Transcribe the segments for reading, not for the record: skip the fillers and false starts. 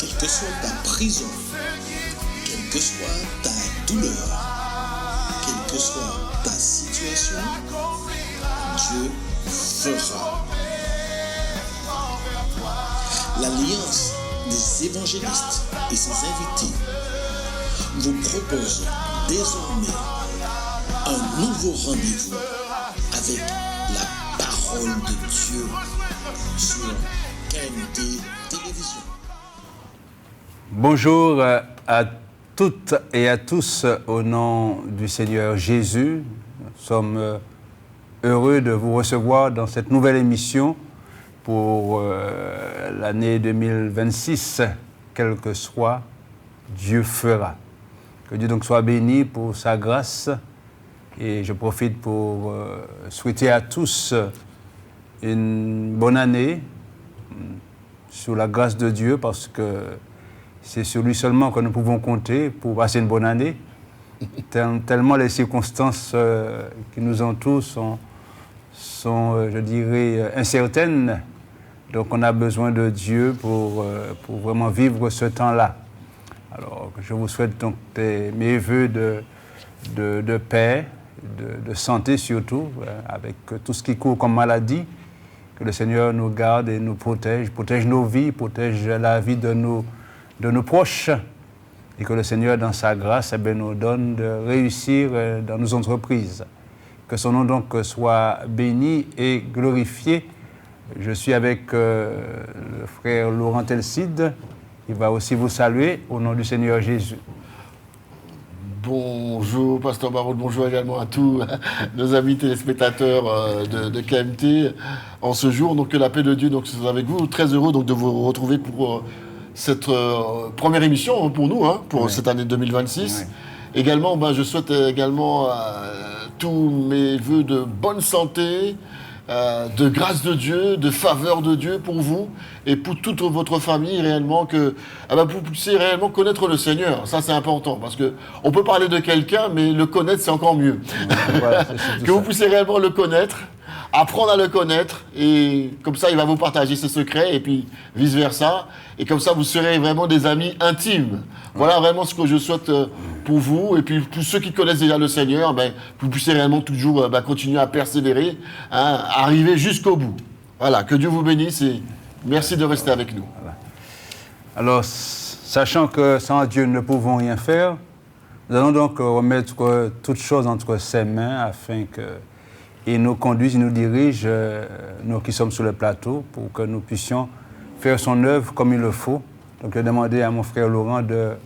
quelle que soit ta prison, quelle que soit ta douleur, quelle que soit ta situation, Dieu fera. L'Alliance des évangélistes et ses invités vous propose désormais un nouveau rendez-vous avec la parole de Dieu sur KMT Télévision. Bonjour à toutes et à tous au nom du Seigneur Jésus. Nous sommes heureux de vous recevoir dans cette nouvelle émission pour l'année 2026, quel que soit, Dieu fera. Que Dieu donc soit béni pour sa grâce et je profite pour souhaiter à tous une bonne année sous la grâce de Dieu parce que c'est sur lui seulement que nous pouvons compter pour passer une bonne année. Tellement les circonstances qui nous entourent sont, je dirais, incertaines. Donc on a besoin de Dieu pour vraiment vivre ce temps-là. Alors je vous souhaite donc mes vœux de paix, de santé surtout, avec tout ce qui court comme maladie. Que le Seigneur nous garde et nous protège nos vies, protège la vie de nos proches. Et que le Seigneur, dans sa grâce, nous donne de réussir dans nos entreprises. Que son nom donc soit béni et glorifié. Je suis avec le frère Laurent Telcide. Il va aussi vous saluer au nom du Seigneur Jésus. Bonjour, Pasteur Baroud, bonjour également à tous nos amis téléspectateurs de KMT. En ce jour, donc que la paix de Dieu donc, soit avec vous. Très heureux donc, de vous retrouver pour cette première émission pour nous, pour cette année 2026. Oui. Également, je souhaite également tous mes vœux de bonne santé, de grâce de Dieu, de faveur de Dieu pour vous et pour toute votre famille réellement, que vous puissiez réellement connaître le Seigneur. Ça, c'est important parce qu'on peut parler de quelqu'un, mais le connaître, c'est encore mieux. Voilà, que vous puissiez réellement le connaître, apprendre à le connaître et comme ça, il va vous partager ses secrets et puis vice-versa. Et comme ça, vous serez vraiment des amis intimes. Voilà vraiment ce que je souhaite pour vous. Et puis, pour ceux qui connaissent déjà le Seigneur, vous puissiez réellement toujours continuer à persévérer, arriver jusqu'au bout. Voilà, que Dieu vous bénisse et merci de rester avec nous. Voilà. Alors, sachant que sans Dieu, nous ne pouvons rien faire, nous allons donc remettre toutes choses entre ses mains afin qu'il nous conduise, il nous dirige, nous qui sommes sur le plateau, pour que nous puissions faire son œuvre comme il le faut. Donc, je vais demander à mon frère Laurent de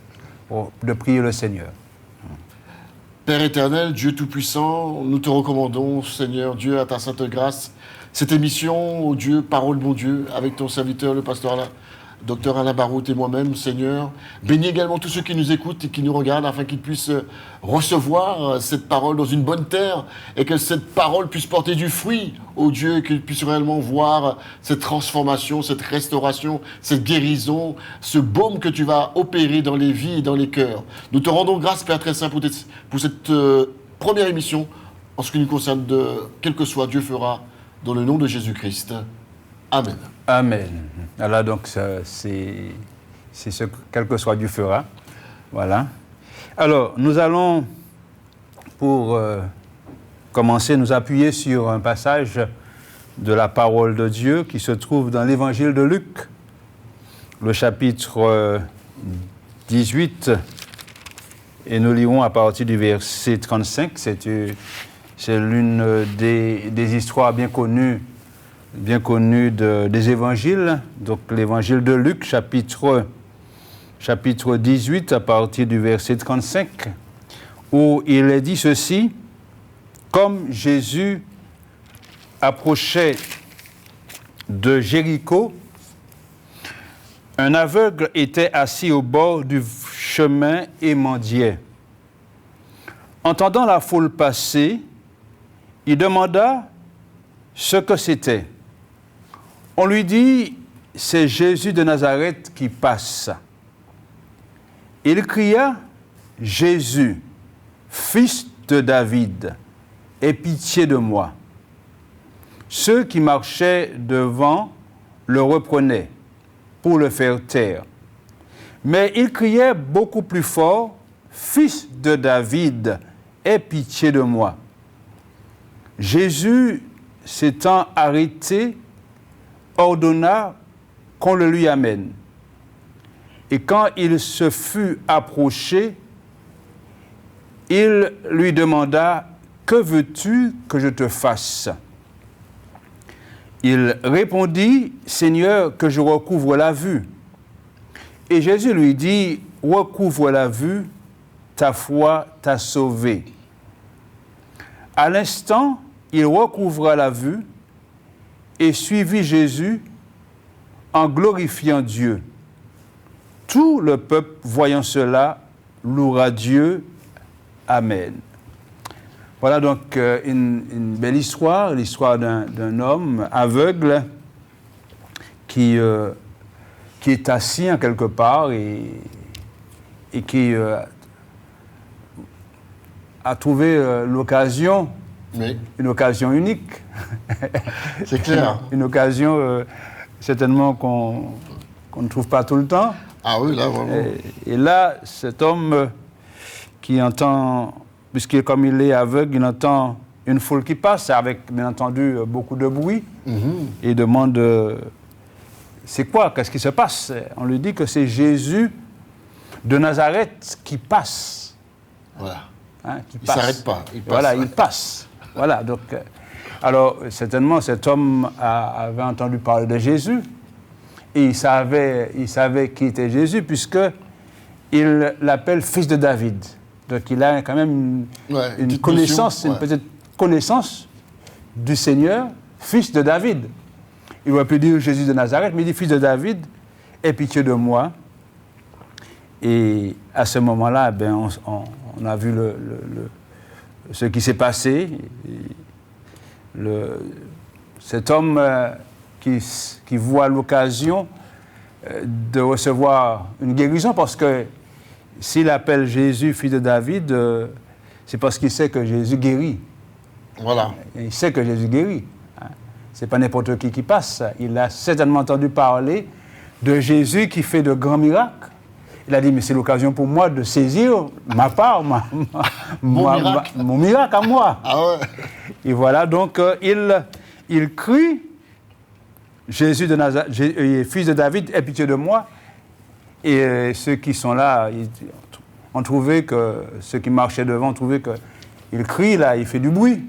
prier le Seigneur. Père éternel, Dieu Tout-Puissant, nous te recommandons, Seigneur Dieu, à ta sainte grâce, cette émission, ô Dieu, parole, mon Dieu, avec ton serviteur, le pasteur Docteur Alain Baroud et moi-même, Seigneur. Bénis également tous ceux qui nous écoutent et qui nous regardent afin qu'ils puissent recevoir cette parole dans une bonne terre et que cette parole puisse porter du fruit, ô Dieu, et qu'ils puissent réellement voir cette transformation, cette restauration, cette guérison, ce baume que tu vas opérer dans les vies et dans les cœurs. Nous te rendons grâce, Père très saint, pour cette première émission en ce qui nous concerne quel que soit Dieu fera, dans le nom de Jésus-Christ. Amen. Amen. Alors donc, c'est ce que quel que soit Dieu fera. Voilà. Alors, nous allons, pour commencer, nous appuyer sur un passage de la parole de Dieu qui se trouve dans l'Évangile de Luc, le chapitre 18, et nous lirons à partir du verset 35. C'est l'une des histoires bien connues des évangiles, donc l'évangile de Luc, chapitre 18, à partir du verset 35, où il est dit ceci: comme Jésus approchait de Jéricho, un aveugle était assis au bord du chemin et mendiait. Entendant la foule passer, il demanda ce que c'était. On lui dit, c'est Jésus de Nazareth qui passe. Il cria, Jésus, fils de David, aie pitié de moi. Ceux qui marchaient devant le reprenaient pour le faire taire. Mais il criait beaucoup plus fort, « Fils de David, aie pitié de moi. » Jésus, s'étant arrêté, ordonna qu'on le lui amène. Et quand il se fut approché, il lui demanda, « Que veux-tu que je te fasse ?» Il répondit, « Seigneur, que je recouvre la vue. » Et Jésus lui dit, « Recouvre la vue, ta foi t'a sauvé. » À l'instant, il recouvra la vue et suivit Jésus en glorifiant Dieu. Tout le peuple, voyant cela, louera Dieu. Amen. Voilà donc une belle histoire, l'histoire d'un homme aveugle qui est assis en quelque part et qui a trouvé l'occasion, Oui, une occasion unique. c'est clair. Une occasion certainement qu'on ne trouve pas tout le temps. Ah oui, là, vraiment. Et là, cet homme qui entend, comme il est aveugle, il entend une foule qui passe avec, bien entendu, beaucoup de bruit. Et il demande, c'est quoi? Qu'est-ce qui se passe? On lui dit que c'est Jésus de Nazareth qui passe. Voilà. Hein, qui Il ne passe. s'arrête pas. Il passe. Voilà, il passe. Voilà, donc, alors, certainement, cet homme avait entendu parler de Jésus. Et il savait qui était Jésus, puisqu'il l'appelle fils de David. Donc il a quand même une connaissance, une petite connaissance du Seigneur, fils de David. Il aurait pu dire Jésus de Nazareth, mais il dit fils de David, aie pitié de moi. Et à ce moment-là, on a vu ce qui s'est passé. Cet homme qui voit l'occasion de recevoir une guérison, parce que s'il appelle Jésus fils de David, c'est parce qu'il sait que Jésus guérit. Voilà. Il sait que Jésus guérit. Ce n'est pas n'importe qui passe. Il a certainement entendu parler de Jésus qui fait de grands miracles. Il a dit, mais c'est l'occasion pour moi de saisir ma part, mon miracle à moi. Ah ouais. Et voilà, donc il crie, Jésus de Nazareth, fils de David, aie pitié de moi. Et ceux qui sont là, ont trouvé que, ceux qui marchaient devant, ont trouvé qu'il crie là, il fait du bruit.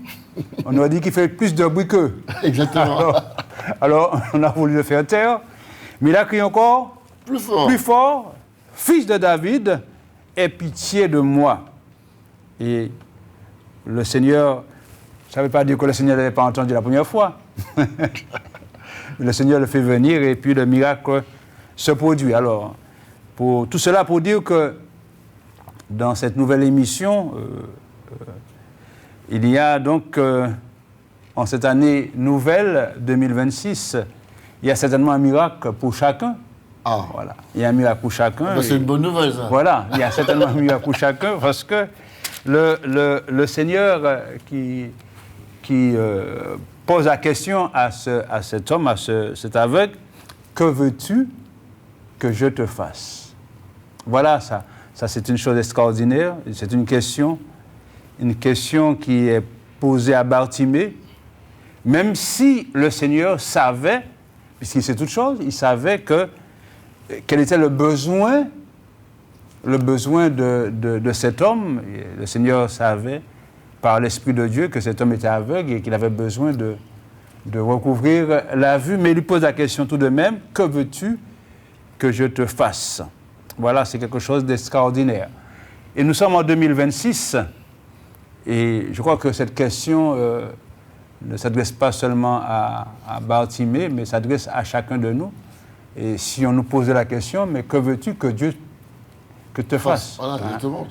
On nous a dit qu'il fait plus de bruit qu'eux. Exactement. Alors, on a voulu le faire taire, mais il a crié encore plus fort, fils de David, aie pitié de moi. Et le Seigneur, ça ne veut pas dire que le Seigneur n'avait pas entendu la première fois. Le Seigneur le fait venir et puis le miracle se produit. Alors, tout cela pour dire que dans cette nouvelle émission, il y a donc, en cette année nouvelle 2026, il y a certainement un miracle pour chacun. Ah. Voilà. Il y a un miracle pour chacun. C'est une bonne nouvelle, ça. Voilà, il y a certainement un miracle pour chacun, parce que le Seigneur qui pose la question à cet homme, à cet aveugle, que veux-tu que je te fasse? Voilà, ça c'est une chose extraordinaire. C'est une question qui est posée à Bartimée, même si le Seigneur savait, puisqu'il sait toutes choses, il savait quel était le besoin de cet homme. Et le Seigneur savait, par l'Esprit de Dieu, que cet homme était aveugle et qu'il avait besoin de recouvrir la vue. Mais il lui pose la question tout de même, que veux-tu que je te fasse? Voilà, c'est quelque chose d'extraordinaire. Et nous sommes en 2026, et je crois que cette question ne s'adresse pas seulement à Bartimée, mais s'adresse à chacun de nous. Et si on nous posait la question, mais que veux-tu que Dieu te fasse? Voilà, exactement.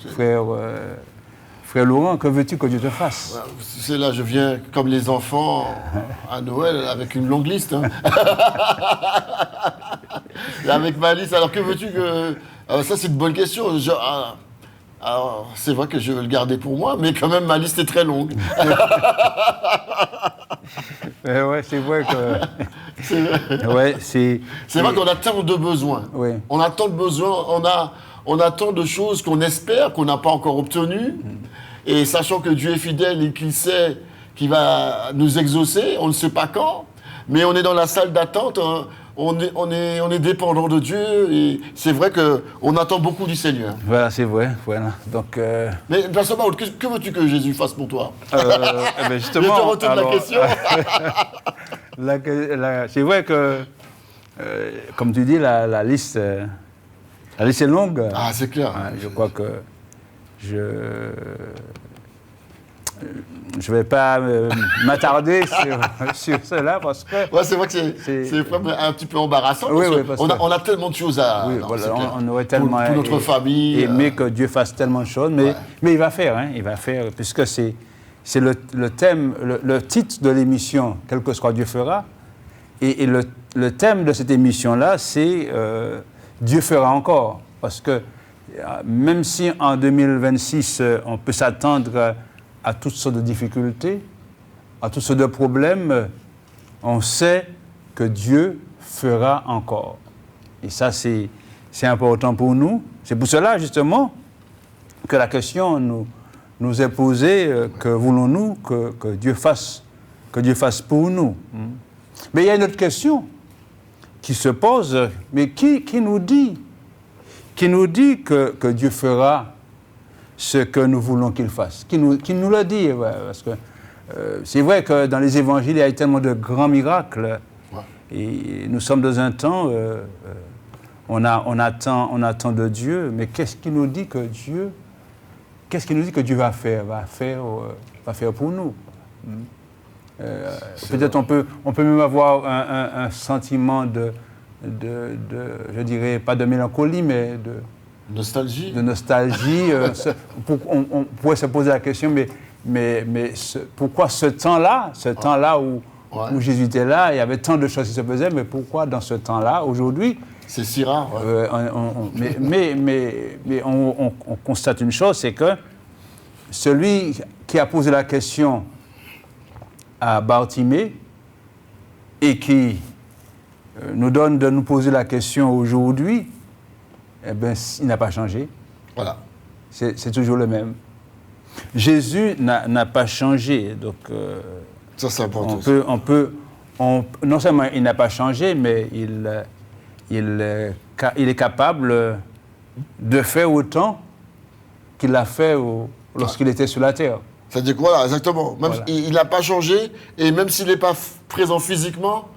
Frère Laurent, que veux-tu que Dieu te fasse? C'est là, je viens comme les enfants à Noël avec une longue liste. Hein. Avec ma liste, alors que veux-tu que... ça, c'est une bonne question. Alors, c'est vrai que je veux le garder pour moi, mais quand même, ma liste est très longue. Ouais, c'est vrai que... C'est vrai, Ouais, c'est vrai qu'on a tant de besoins. Oui. On a tant de besoins, on a tant de choses qu'on espère, qu'on n'a pas encore obtenues. Et sachant que Dieu est fidèle et qu'il sait qu'il va nous exaucer, on ne sait pas quand, mais on est dans la salle d'attente, hein. On est dépendant de Dieu et c'est vrai qu'on attend beaucoup du Seigneur. Voilà, c'est vrai. Voilà. Donc, Mais Pasteur Maoul, que veux-tu que Jésus fasse pour toi? justement, je te retourne la question. C'est vrai que, comme tu dis, la liste est longue. Ah, c'est clair. Ouais, je crois que je vais pas m'attarder sur cela parce que... Ouais, c'est vrai que c'est vraiment un petit peu embarrassant. Oui, parce on a tellement de choses à... Oui, non, voilà, c'est clair. on aurait tellement pour notre famille. aimé que Dieu fasse tellement de choses, mais il va faire, hein, il va faire, puisque c'est le thème, le titre de l'émission, quel que soit Dieu fera, et le thème de cette émission-là, c'est Dieu fera encore, parce que même si en 2026, on peut s'attendre à toutes sortes de difficultés, à toutes sortes de problèmes, on sait que Dieu fera encore. Et ça, c'est important pour nous. C'est pour cela, justement, que la question nous est posée, que voulons-nous que Dieu fasse pour nous? Mais il y a une autre question qui se pose, mais qui nous dit que Dieu fera ce que nous voulons qu'il fasse? Qui nous le dit? Ouais, parce que c'est vrai que dans les évangiles, il y a eu tellement de grands miracles. Ouais. Et nous sommes dans un temps, on attend de Dieu, mais qu'est-ce qui nous dit que Dieu va faire pour nous? Peut-être on peut même avoir un sentiment je dirais, pas de mélancolie, mais de nostalgie. On pourrait se poser la question, mais pourquoi ce temps-là où Jésus était là, il y avait tant de choses qui se faisaient, mais pourquoi dans ce temps-là, aujourd'hui... C'est si rare. Ouais. Mais on constate une chose, c'est que celui qui a posé la question à Bartimée et qui nous donne de nous poser la question aujourd'hui, eh bien, il n'a pas changé. Voilà. C'est toujours le même. Jésus n'a pas changé. Donc, ça, c'est important. Non seulement il n'a pas changé, mais il est capable de faire autant qu'il a fait lorsqu'il était sur la terre. C'est-à-dire que voilà, exactement. Même il n'a pas changé, et même s'il n'est pas présent physiquement,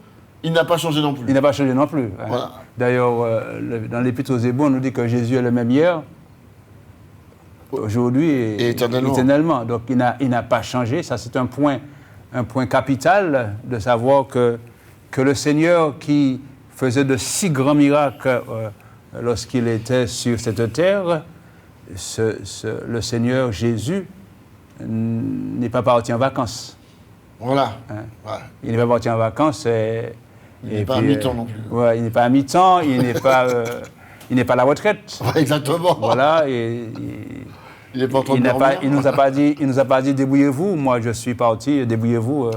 il n'a pas changé non plus. Il n'a pas changé non plus. Hein. Voilà. D'ailleurs, dans l'Épître aux Hébreux, on nous dit que Jésus est le même hier, aujourd'hui et éternellement. Donc il n'a pas changé. Ça, c'est un point capital de savoir que le Seigneur qui faisait de si grands miracles lorsqu'il était sur cette terre, le Seigneur Jésus n'est pas parti en vacances. Voilà. Hein? Ouais. Il n'est pas parti en vacances. Il n'est pas à mi-temps non plus. Ouais, il n'est pas à mi-temps, il n'est pas à la retraite. Ouais, exactement. Voilà. Il n'est pas en train de dormir. Il nous a pas dit débrouillez-vous. Moi, je suis parti, débrouillez-vous.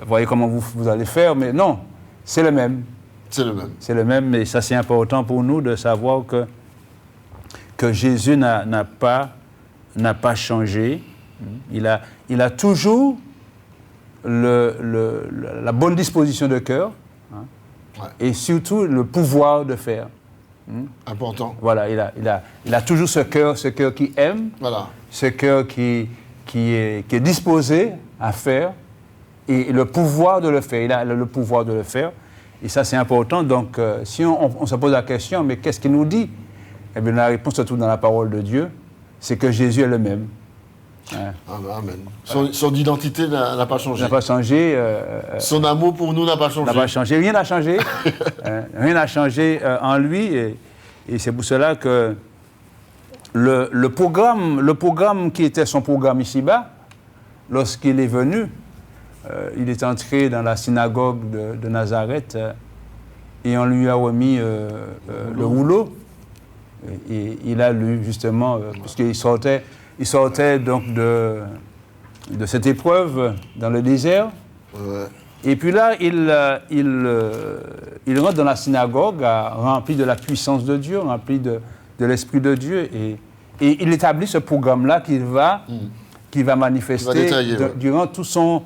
Voyez comment vous allez faire. Mais non, c'est le même. C'est le même. C'est le même. Et ça, c'est important pour nous de savoir que Jésus n'a pas changé. Il a toujours la bonne disposition de cœur, hein, et surtout le pouvoir de faire. Important. Voilà, il a toujours ce cœur qui aime, voilà. Ce cœur qui est disposé à faire, et le pouvoir de le faire. Il a le pouvoir de le faire, et ça c'est important. Donc, si on se pose la question, mais qu'est-ce qu'il nous dit? Eh bien, la réponse se trouve dans la parole de Dieu, c'est que Jésus est le même. Ouais. Amen. Son identité n'a pas changé. N'a pas changé. Son amour pour nous n'a pas changé. N'a pas changé. Rien n'a changé. Rien n'a changé en lui. Et c'est pour cela que le programme qui était son programme ici-bas, lorsqu'il est venu, il est entré dans la synagogue de Nazareth et on lui a remis le rouleau. Et il a lu justement, puisqu'il sortait donc de cette épreuve dans le désert. Ouais. Et puis là, il rentre dans la synagogue rempli de la puissance de Dieu, rempli de l'Esprit de Dieu. Et il établit ce programme-là qu'il va manifester durant tout son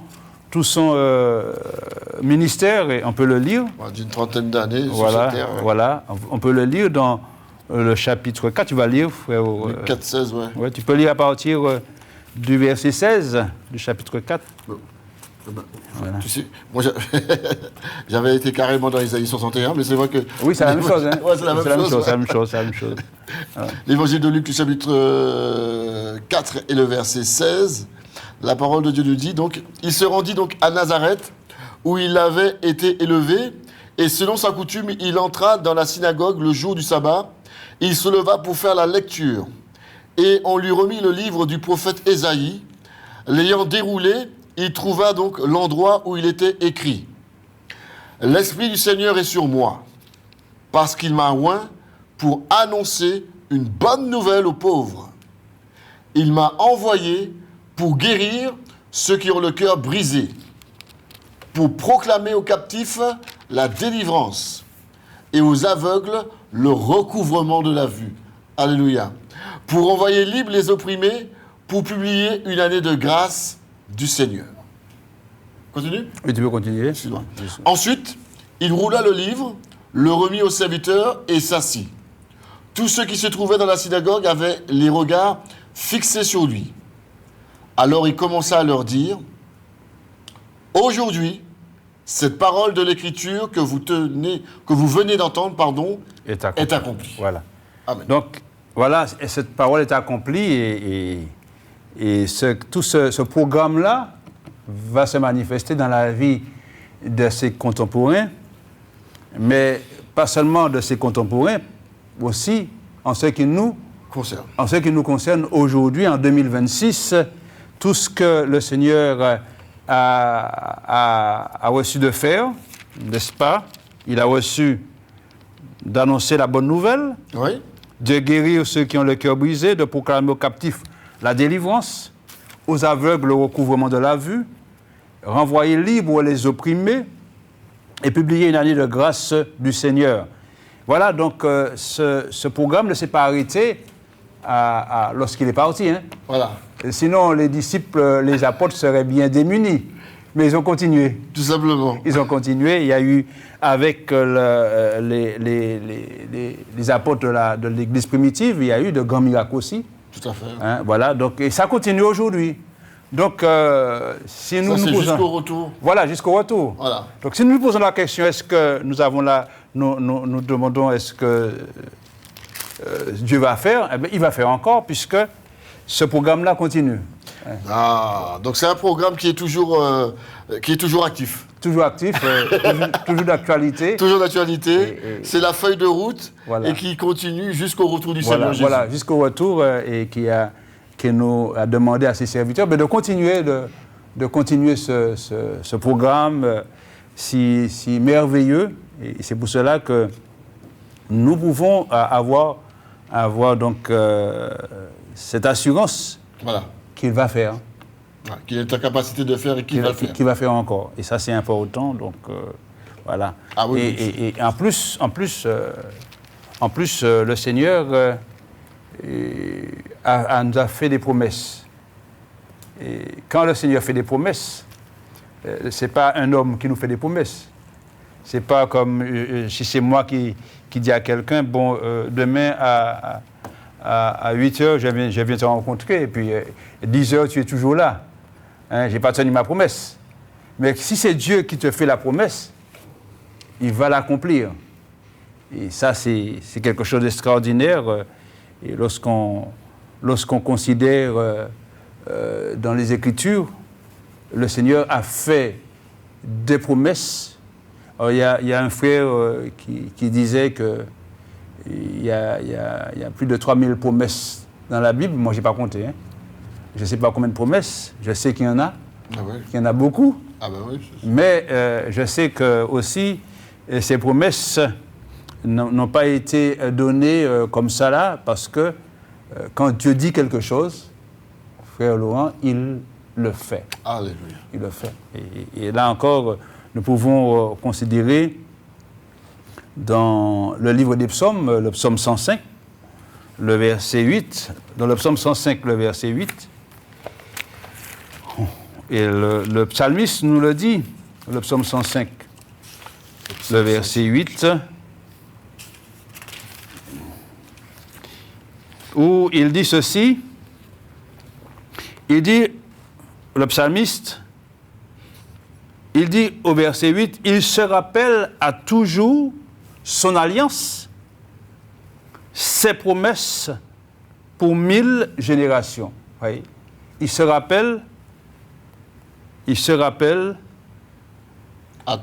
ministère. Et on peut le lire. D'une trentaine d'années voilà, sur cette terre. Voilà, on peut le lire dans le chapitre 4. Tu vas lire, frère. 4, 16, ouais. Ouais, tu peux lire à partir du verset 16 du chapitre 4. Voilà. Tu sais, moi j'avais été carrément dans Isaïe 61, mais c'est vrai que... Oui, c'est la même chose. Hein. Ouais, c'est la même chose. C'est la même chose. Voilà. L'évangile de Luc, le chapitre 4 et le verset 16, la parole de Dieu nous dit, donc, il se rendit donc à Nazareth, où il avait été élevé, et selon sa coutume, il entra dans la synagogue le jour du sabbat, il se leva pour faire la lecture, et on lui remit le livre du prophète Ésaïe. L'ayant déroulé, il trouva donc l'endroit où il était écrit « L'Esprit du Seigneur est sur moi, parce qu'il m'a oint pour annoncer une bonne nouvelle aux pauvres. Il m'a envoyé pour guérir ceux qui ont le cœur brisé, pour proclamer aux captifs la délivrance et aux aveugles le recouvrement de la vue. » Alléluia. « Pour envoyer libres les opprimés, pour publier une année de grâce du Seigneur. » Continue ? Oui, tu peux continuer. Ensuite, il roula le livre, le remit au serviteur et s'assit. Tous ceux qui se trouvaient dans la synagogue avaient les regards fixés sur lui. Alors il commença à leur dire « Aujourd'hui, cette parole de l'Écriture que vous venez d'entendre, est accomplie. » Voilà. Amen. Donc, voilà, cette parole est accomplie et tout ce programme-là va se manifester dans la vie de ses contemporains, mais pas seulement de ses contemporains, aussi en ce qui nous concerne aujourd'hui, en 2026, tout ce que le Seigneur a reçu de faire, n'est-ce pas? Il a reçu d'annoncer la bonne nouvelle, oui, de guérir ceux qui ont le cœur brisé, de proclamer aux captifs la délivrance, aux aveugles le recouvrement de la vue, renvoyer libres les opprimés et publier une année de grâce du Seigneur. Voilà, donc ce programme ne s'est pas arrêté lorsqu'il est parti. Hein. Voilà. Sinon, les disciples, les apôtres seraient bien démunis. Mais ils ont continué. Tout simplement. Ils ont continué. Il y a eu, avec les apôtres de l'Église primitive, il y a eu de grands miracles aussi. Tout à fait. Hein, voilà, donc, et ça continue aujourd'hui. Donc, si nous c'est posons... jusqu'au retour. Voilà, jusqu'au retour. Voilà. Donc, si nous nous posons la question, est-ce que nous avons là... Nous demandons, est-ce que Dieu va faire? Eh bien, il va faire encore, puisque ce programme-là continue. Ah, donc c'est un programme qui est toujours actif. Toujours actif, toujours d'actualité. Toujours d'actualité. C'est la feuille de route, voilà, et qui continue jusqu'au retour du Seigneur Jésus. Voilà, jusqu'au retour et qui nous a demandé à ses serviteurs de continuer ce programme si merveilleux. Et c'est pour cela que nous pouvons avoir donc cette assurance, voilà, qu'il va faire. Ouais, qu'il est en capacité de faire et qu'il va le faire. Qu'il va faire encore. Et ça, c'est important. Donc, voilà. Ah, oui, et en plus, le Seigneur nous a fait des promesses. Et quand le Seigneur fait des promesses, ce n'est pas un homme qui nous fait des promesses. Ce n'est pas comme si c'est moi qui dis à quelqu'un, bon, demain à 8 heures, je viens te rencontrer, et puis 10 heures, tu es toujours là. Hein, je n'ai pas tenu ma promesse. Mais si c'est Dieu qui te fait la promesse, il va l'accomplir. Et ça, c'est quelque chose d'extraordinaire. Et lorsqu'on considère dans les Écritures, le Seigneur a fait des promesses. Alors, il y a un frère qui disait qu'il y a plus de 3000 promesses dans la Bible. Moi, je n'ai pas compté. Hein. Je ne sais pas combien de promesses. Je sais qu'il y en a. Ah ouais. Qu'il y en a beaucoup. Ah ben oui. Mais je sais que aussi ces promesses n'ont pas été données comme ça là, parce que quand Dieu dit quelque chose, frère Laurent, il le fait. Alléluia. Il le fait. Et là encore, nous pouvons considérer dans le livre des psaumes, le psaume 105, le verset 8, dans le psaume 105, le verset 8, et le psalmiste nous le dit, le psaume 105, le verset 8, où il dit ceci, il dit, le psalmiste, il dit au verset 8, « Il se rappelle à toujours son alliance, ses promesses pour 1000 générations. » Oui. Il se rappelle à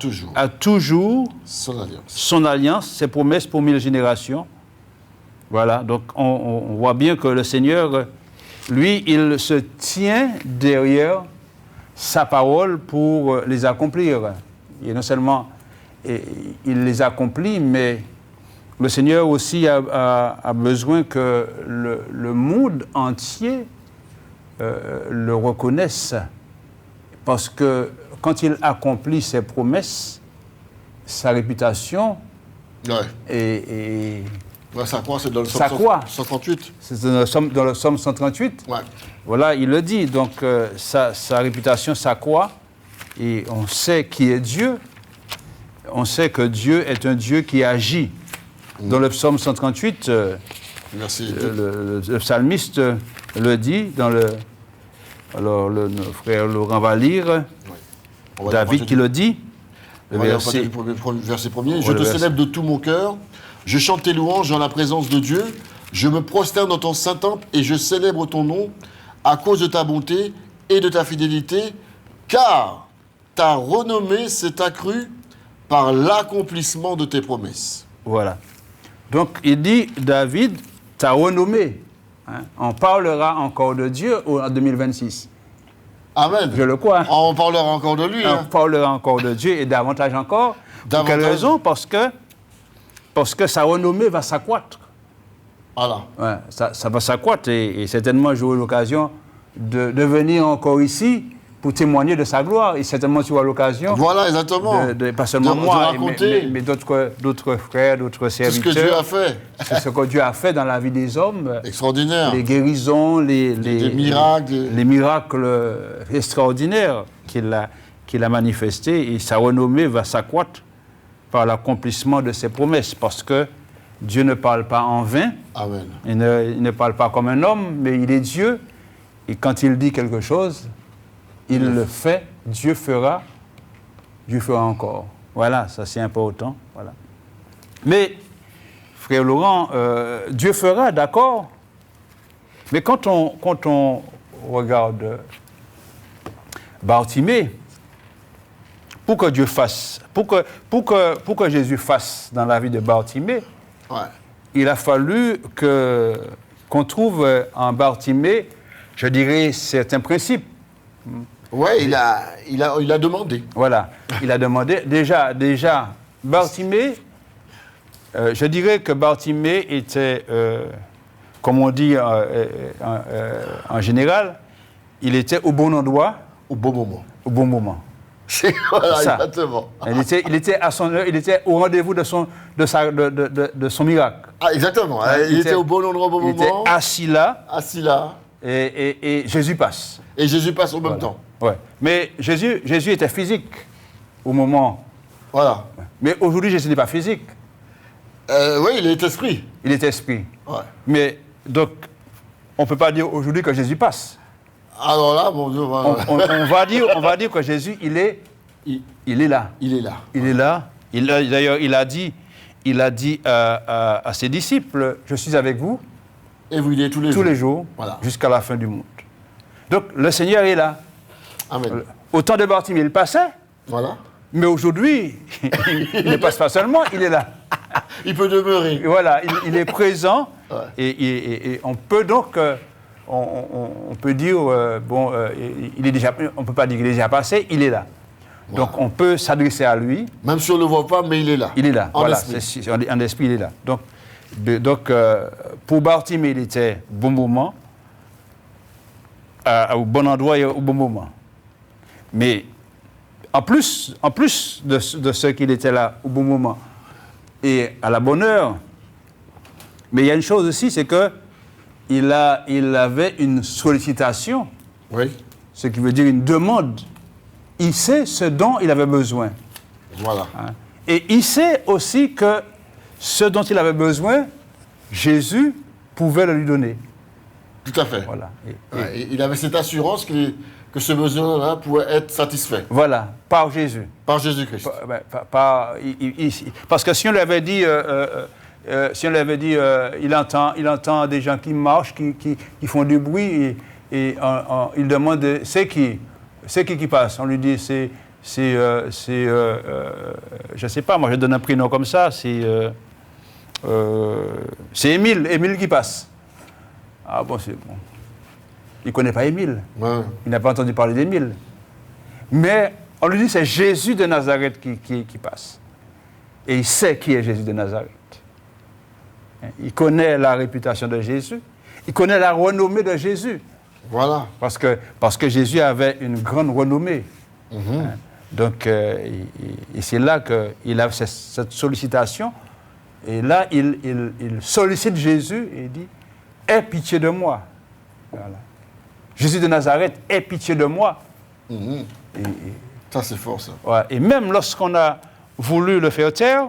toujours son alliance, ses promesses pour 1000 générations. Voilà, donc on voit bien que le Seigneur, lui, il se tient derrière sa parole pour les accomplir. Et non seulement il les accomplit, mais le Seigneur aussi a besoin que le monde entier le reconnaisse. Parce que quand il accomplit ses promesses, sa réputation est ça croît, c'est dans le ça psaume 138. C'est dans le psaume 138. Ouais. Voilà, il le dit. Donc, sa réputation s'accroît. Et on sait qui est Dieu. On sait que Dieu est un Dieu qui agit. Dans le psaume 138, le psalmiste le dit. Alors, le frère Laurent va lire. Ouais. David qui le dit. Le verset premier. Je te célèbre de tout mon cœur. Je chante tes louanges dans la présence de Dieu. Je me prosterne dans ton saint temple et je célèbre ton nom à cause de ta bonté et de ta fidélité, car ta renommée s'est accrue par l'accomplissement de tes promesses. Voilà. Donc, il dit, David, ta renommée. Hein, on parlera encore de Dieu en 2026. Amen. Je le crois. On parlera encore de lui. On parlera encore de Dieu et davantage encore. Pour quelle raison? Parce que sa renommée va s'accroître. Voilà. Ouais, ça va s'accroître et certainement j'aurai l'occasion de venir encore ici pour témoigner de sa gloire. Et certainement tu auras l'occasion. Voilà, exactement. Pas seulement moi, raconter mais d'autres frères, d'autres serviteurs. C'est ce que Dieu a fait. C'est ce que Dieu a fait dans la vie des hommes. Extraordinaire. Les guérisons, les miracles. Les miracles extraordinaires qu'il a manifestés. Et sa renommée va s'accroître par l'accomplissement de ses promesses, parce que Dieu ne parle pas en vain. Amen. Il ne parle pas comme un homme, mais il est Dieu. Et quand il dit quelque chose, il le fait. Dieu fera encore. Voilà, ça c'est important. Voilà. Mais, frère Laurent, Dieu fera, d'accord. Mais quand on regarde Bartimée, pour que Dieu fasse, pour que Jésus fasse dans la vie de Bartimée, il a fallu qu'on trouve en Bartimée, je dirais, certains principes. Oui, il a demandé. Voilà, il a demandé. Déjà Bartimée, je dirais que Bartimée était, comme on dit en général, il était au bon endroit. Au bon moment. Au bon moment. Voilà, exactement. Il était à son heure, il était au rendez-vous de son miracle. Ah, exactement. Il était au bon endroit au bon moment. Il était assis là. Et Jésus passe. Et Jésus passe en même temps. Ouais. Mais Jésus était physique au moment. Voilà. Mais aujourd'hui, Jésus n'est pas physique. Oui, il est esprit. Il est esprit. Ouais. Mais donc, on ne peut pas dire aujourd'hui que Jésus passe. Alors là, bon Dieu, on va dire que Jésus, il est là. Il est là. Il est là. D'ailleurs, il a dit à ses disciples, je suis avec vous. Et vous, il est tous les jours. Voilà. Jusqu'à la fin du monde. Donc, le Seigneur est là. Amen. Au temps de Bartimée, il passait. Voilà. Mais aujourd'hui, il ne passe pas seulement, il est là. Il peut demeurer. Voilà, il est présent. Ouais. Et on peut donc... On peut dire, il est déjà, on ne peut pas dire qu'il est déjà passé, il est là. Wow. Donc on peut s'adresser à lui. Même si on ne le voit pas, mais il est là. Il est là, en esprit. En esprit, il est là. Donc pour Bartimée, il était au bon moment, au bon endroit et au bon moment. Mais En plus de ce qu'il était là au bon moment et à la bonne heure. Mais il y a une chose aussi, c'est qu'il avait une sollicitation, Oui, ce qui veut dire une demande. Il sait ce dont il avait besoin. voilà. Hein. Et il sait aussi que ce dont il avait besoin, Jésus pouvait le lui donner. Tout à fait. Voilà. Ouais, il avait cette assurance que ce besoin-là pouvait être satisfait Voilà, par Jésus. par Jésus-Christ. Parce que si on lui avait dit, il entend des gens qui marchent, qui font du bruit, et il demande, c'est qui passe? On lui dit, je ne sais pas, moi je donne un prénom comme ça, c'est Émile qui passe. Ah bon, c'est bon. Il ne connaît pas Émile. Ouais. Il n'a pas entendu parler d'Émile. Mais on lui dit c'est Jésus de Nazareth qui passe. Et il sait qui est Jésus de Nazareth. Il connaît la réputation de Jésus. Il connaît la renommée de Jésus. Voilà. Parce que Jésus avait une grande renommée. Donc, et c'est là qu'il a cette sollicitation. Et là, il sollicite Jésus et il dit « Aie pitié de moi ». Voilà. Jésus de Nazareth, aie pitié de moi. Ça, c'est fort, ça. Ouais, et même lorsqu'on a voulu le faire taire,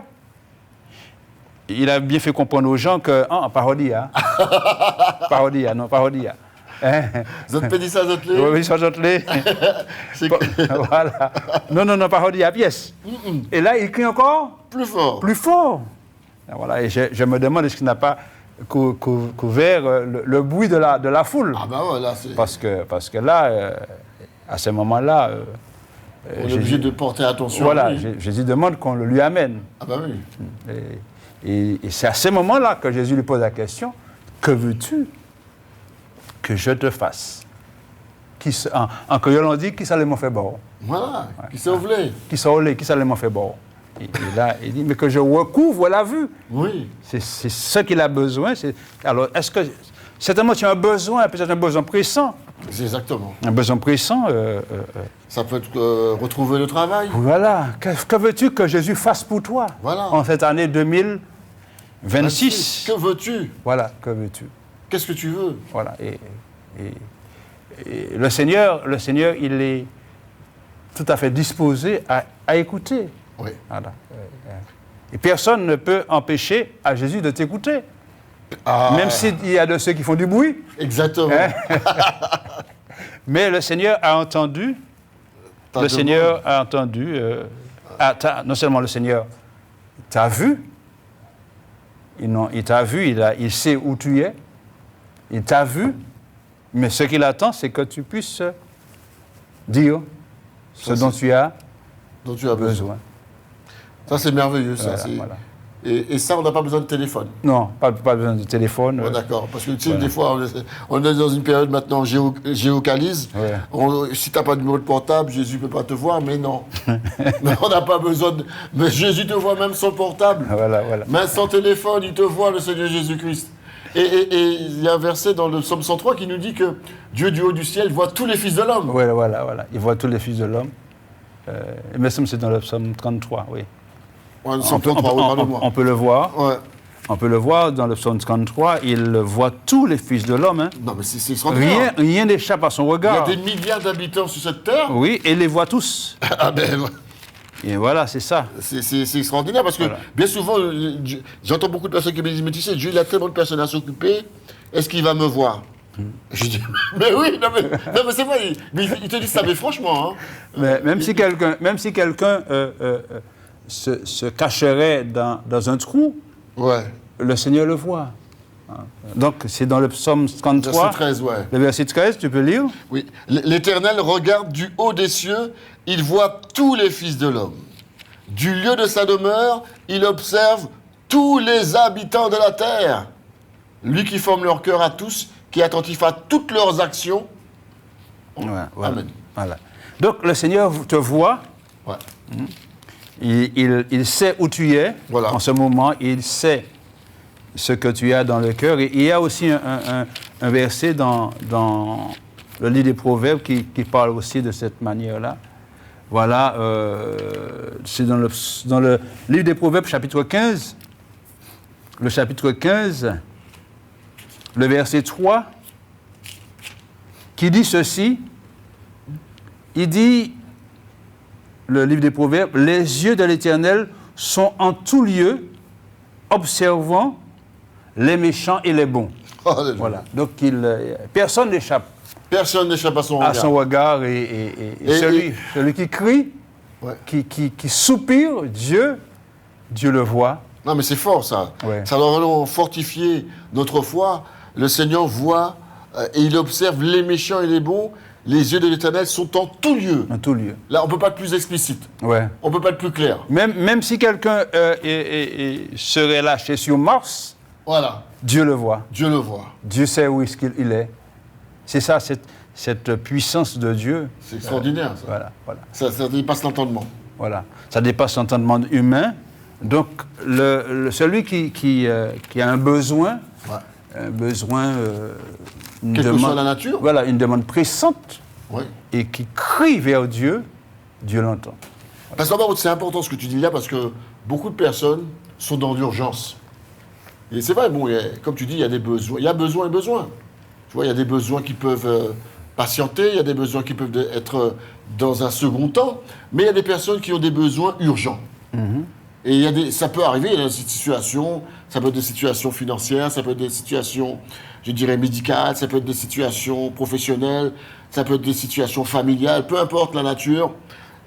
il a bien fait comprendre aux gens que... Ah, parodia. Parodia, non, parodia. Hein? Vous êtes pédissa, vous êtes Oui, ça j'entends. Voilà. Non, parodia, pièce. Et là, il crie encore plus fort. Plus fort. Voilà, et je me demande est-ce qu'il n'a pas couvert le bruit de la foule. Ah ben ouais, là, c'est... Parce que là, à ce moment-là... on est obligé de porter attention. Voilà, à lui. Jésus demande qu'on le lui amène. Ah ben oui. Et c'est à ce moment-là que Jésus lui pose la question, que veux-tu que je te fasse? En créole, on dit, qui ça m'a fait bon? Voilà, qui s'est ouvré. Qui ça m'a fait bon? Et là, il dit, mais que je recouvre la vue. Oui. C'est ce qu'il a besoin. Alors, est-ce que... Certainement, tu as un besoin, peut-être un besoin pressant. C'est exactement. Un besoin pressant. Ça peut être retrouver le travail. Voilà. Que veux-tu que Jésus fasse pour toi? Voilà. En cette année 2026. Que veux-tu? Voilà, que veux-tu? Qu'est-ce que tu veux? Voilà. Et le Seigneur, il est tout à fait disposé à écouter. Oui. Voilà. Et personne ne peut empêcher à Jésus de t'écouter. Ah. Même s'il y a de ceux qui font du bruit. Exactement. Hein? Mais le Seigneur a entendu. Le Seigneur a entendu. Non seulement le Seigneur t'a vu. Il t'a vu, il sait où tu es. Il t'a vu. Mais ce qu'il attend, c'est que tu puisses dire ce dont tu as besoin. Ça, c'est merveilleux, ça. Voilà. Et ça, on n'a pas besoin de téléphone. Non, pas besoin de téléphone. Ouais, d'accord. Parce que tu sais, des fois, on est dans une période maintenant géocalise. Ouais. Si tu n'as pas de numéro de portable, Jésus ne peut pas te voir, mais non. Mais on n'a pas besoin de... Mais Jésus te voit même sans portable. Voilà. Même sans téléphone, il te voit, le Seigneur Jésus-Christ. Et il y a un verset dans le psaume 103 qui nous dit que Dieu du haut du ciel voit tous les fils de l'homme. Voilà. Il voit tous les fils de l'homme. Il me semble que c'est dans le psaume 33, oui. Ouais, on peut le voir. Ouais. On peut le voir dans le psaume 33, il voit tous les fils de l'homme. Hein. Non, mais c'est extraordinaire. Rien n'échappe à son regard. Il y a des milliards d'habitants sur cette terre. Oui, et il les voit tous. Ah ben... Et voilà, c'est ça. C'est extraordinaire parce que bien souvent, j'entends beaucoup de personnes qui me disent, mais tu sais, Dieu, il a tellement de personnes à s'occuper, est-ce qu'il va me voir? Je dis, mais oui, non mais c'est vrai, mais il te dit ça, mais franchement. Hein, mais même si quelqu'un se cacherait dans un trou, le Seigneur le voit. Donc, c'est dans le psaume 33, verset 13, le verset 13, tu peux lire? Oui. L'Éternel regarde du haut des cieux, il voit tous les fils de l'homme. Du lieu de sa demeure, il observe tous les habitants de la terre. Lui qui forme leur cœur à tous, qui est attentif à toutes leurs actions. Amen. Voilà. Donc, le Seigneur te voit. Ouais. Il sait où tu es en ce moment, il sait ce que tu as dans le cœur. Et il y a aussi un verset dans le livre des Proverbes qui parle aussi de cette manière-là. Voilà, c'est dans le livre des Proverbes, chapitre 15, le chapitre 15, le verset 3, qui dit ceci. Il dit, le livre des Proverbes, « Les yeux de l'Éternel sont en tout lieu, observant les méchants et les bons. » Voilà. Donc, personne n'échappe. Personne n'échappe à son regard. À son regard et celui qui crie, ouais. qui soupire, Dieu le voit. Non, mais c'est fort, ça. Ouais. Ça doit vraiment fortifier notre foi. Le Seigneur voit et il observe les méchants et les bons. Les yeux de l'Éternel sont en tout lieu. En tout lieu. Là, on ne peut pas être plus explicite. Ouais. On ne peut pas être plus clair. Même si quelqu'un serait lâché sur Mars, voilà. Dieu le voit. Dieu le voit. Dieu sait où est-ce qu'il est. C'est ça, cette puissance de Dieu. C'est extraordinaire, ça. Voilà. Ça dépasse l'entendement. Voilà. Ça dépasse l'entendement humain. Donc, celui qui a un besoin, quelle que soit la nature. Voilà, une demande pressante, ouais. Et qui crie vers Dieu, Dieu l'entend. Parce que c'est important ce que tu dis là, parce que beaucoup de personnes sont dans l'urgence. Et c'est vrai, bon, comme tu dis, il y a des besoins. Il y a besoin et besoin. Tu vois, il y a des besoins qui peuvent patienter, il y a des besoins qui peuvent être dans un second temps, mais il y a des personnes qui ont des besoins urgents. Mm-hmm. Et ça peut arriver, il y a des situations, ça peut être des situations financières, ça peut être des situations, je dirais, médicales, ça peut être des situations professionnelles, ça peut être des situations familiales, peu importe la nature,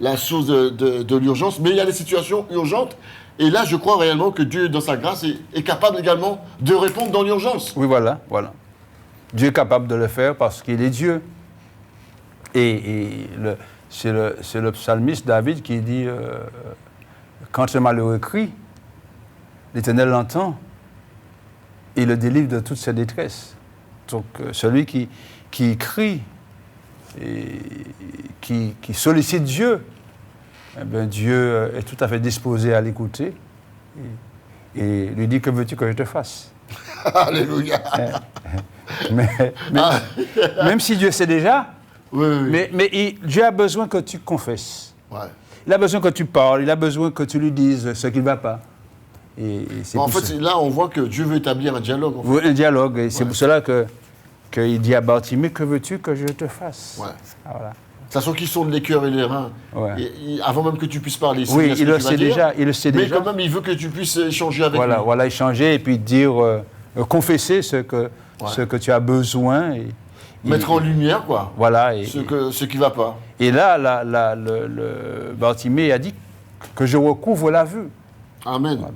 la chose de l'urgence, mais il y a des situations urgentes. Et là, je crois réellement que Dieu, dans sa grâce, est capable également de répondre dans l'urgence. Oui, voilà. Dieu est capable de le faire parce qu'il est Dieu. Et c'est le psalmiste David qui dit... quand le malheureux crie, l'Éternel l'entend et le délivre de toute sa détresse. Donc, celui qui crie et qui sollicite Dieu, eh bien, Dieu est tout à fait disposé à l'écouter et lui dit « Que veux-tu que je te fasse ?» Alléluia. Même si Dieu sait déjà, oui. mais Dieu a besoin que tu confesses. Ouais. Il a besoin que tu parles, il a besoin que tu lui dises ce qui ne va pas. Et c'est en fait, là, on voit que Dieu veut établir un dialogue. En fait. Un dialogue, et c'est pour cela qu'il dit à Bartimée, que veux-tu que je te fasse? Ouais. Voilà. Sachant qu'ils sonde les cœurs et les reins, avant même que tu puisses parler. Oui, il le sait déjà. Mais quand même, il veut que tu puisses échanger avec lui. Voilà, échanger et puis dire, confesser ce que tu as besoin. Et, mettre en lumière, quoi. Voilà. Ce qui ne va pas. Et là, le Bartimée a dit que je recouvre la vue. Amen. Voilà,